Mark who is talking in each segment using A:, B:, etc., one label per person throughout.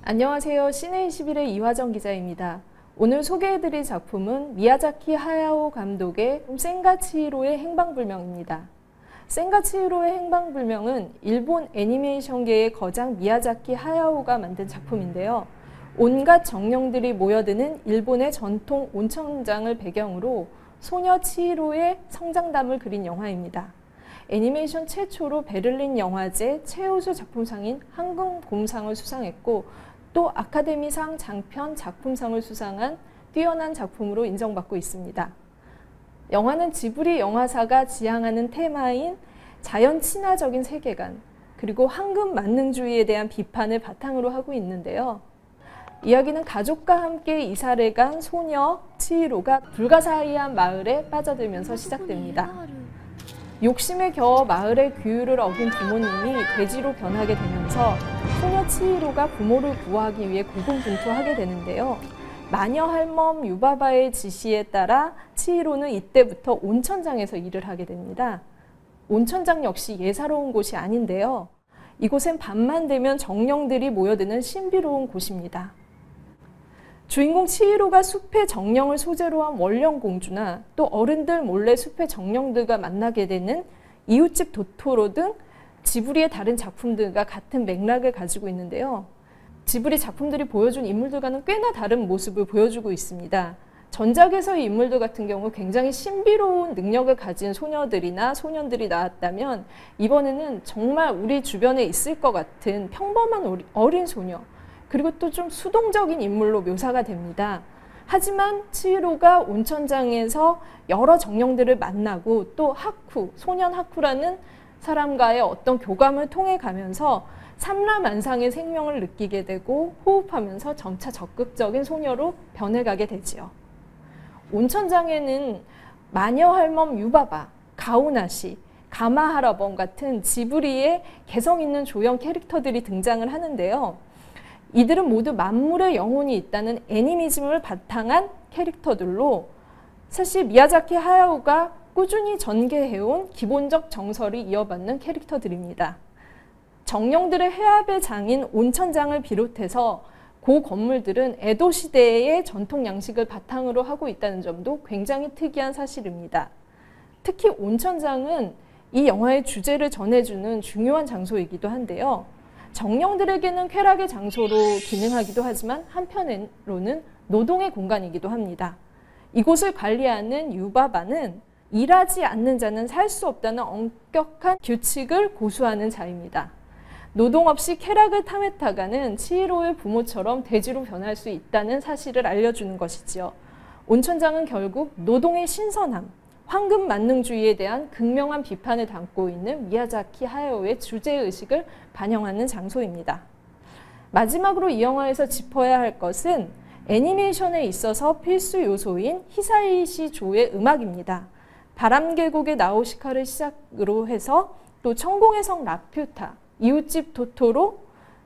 A: 안녕하세요. 시네21의 이화정 기자입니다. 오늘 소개해드릴 작품은 미야자키 하야오 감독의 센가 치히로의 행방불명입니다. 센가 치히로의 행방불명은 일본 애니메이션계의 거장 미야자키 하야오가 만든 작품인데요. 온갖 정령들이 모여드는 일본의 전통 온천장을 배경으로 소녀 치히로의 성장담을 그린 영화입니다. 애니메이션 최초로 베를린 영화제 최우수 작품상인 황금곰상을 수상했고 또 아카데미상 장편 작품상을 수상한 뛰어난 작품으로 인정받고 있습니다. 영화는 지브리 영화사가 지향하는 테마인 자연 친화적인 세계관 그리고 황금 만능주의에 대한 비판을 바탕으로 하고 있는데요. 이야기는 가족과 함께 이사를 간 소녀 치히로가 불가사의한 마을에 빠져들면서 시작됩니다. 욕심에 겨워 마을의 규율을 어긴 부모님이 돼지로 변하게 되면서 소녀 치히로가 부모를 구하기 위해 고군분투하게 되는데요. 마녀 할멈 유바바의 지시에 따라 치히로는 이때부터 온천장에서 일을 하게 됩니다. 온천장 역시 예사로운 곳이 아닌데요. 이곳엔 밤만 되면 정령들이 모여드는 신비로운 곳입니다. 주인공 치히로가 숲의 정령을 소재로 한 원령공주나 또 어른들 몰래 숲의 정령들과 만나게 되는 이웃집 도토로 등 지브리의 다른 작품들과 같은 맥락을 가지고 있는데요. 지브리 작품들이 보여준 인물들과는 꽤나 다른 모습을 보여주고 있습니다. 전작에서의 인물들 같은 경우 굉장히 신비로운 능력을 가진 소녀들이나 소년들이 나왔다면 이번에는 정말 우리 주변에 있을 것 같은 평범한 어린 소녀 그리고 또 좀 수동적인 인물로 묘사가 됩니다. 하지만 치히로가 온천장에서 여러 정령들을 만나고 또 하쿠, 소년 하쿠라는 사람과의 어떤 교감을 통해 가면서 삼라만상의 생명을 느끼게 되고 호흡하면서 점차 적극적인 소녀로 변해가게 되지요. 온천장에는 마녀 할멈 유바바, 가오나시, 가마하라범 같은 지브리의 개성 있는 조형 캐릭터들이 등장을 하는데요. 이들은 모두 만물의 영혼이 있다는 애니미즘을 바탕한 캐릭터들로 사실 미야자키 하야오가 꾸준히 전개해온 기본적 정설이 이어받는 캐릭터들입니다. 정령들의 해압의 장인 온천장을 비롯해서 그 건물들은 에도 시대의 전통 양식을 바탕으로 하고 있다는 점도 굉장히 특이한 사실입니다. 특히 온천장은 이 영화의 주제를 전해주는 중요한 장소이기도 한데요. 정령들에게는 쾌락의 장소로 기능하기도 하지만 한편으로는 노동의 공간이기도 합니다. 이곳을 관리하는 유바바는 일하지 않는 자는 살 수 없다는 엄격한 규칙을 고수하는 자입니다. 노동 없이 쾌락을 탐했다가는 치히로의 부모처럼 돼지로 변할 수 있다는 사실을 알려주는 것이지요. 온천장은 결국 노동의 신선함, 황금 만능주의에 대한 극명한 비판을 담고 있는 미야자키 하야오의 주제의식을 반영하는 장소입니다. 마지막으로 이 영화에서 짚어야 할 것은 애니메이션에 있어서 필수 요소인 히사이시 조의 음악입니다. 바람계곡의 나우시카를 시작으로 해서 또 천공의 성 라퓨타, 이웃집 토토로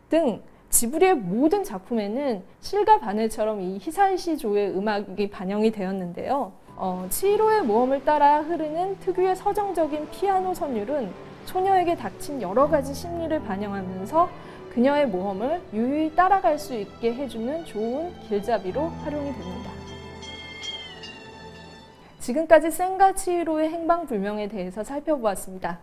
A: 등 지브리의 모든 작품에는 실과 바늘처럼 이 히사이시 조의 음악이 반영이 되었는데요. 치히로의 모험을 따라 흐르는 특유의 서정적인 피아노 선율은 소녀에게 닥친 여러 가지 심리를 반영하면서 그녀의 모험을 유유히 따라갈 수 있게 해주는 좋은 길잡이로 활용이 됩니다. 지금까지 센가 치히로의 행방불명에 대해서 살펴보았습니다.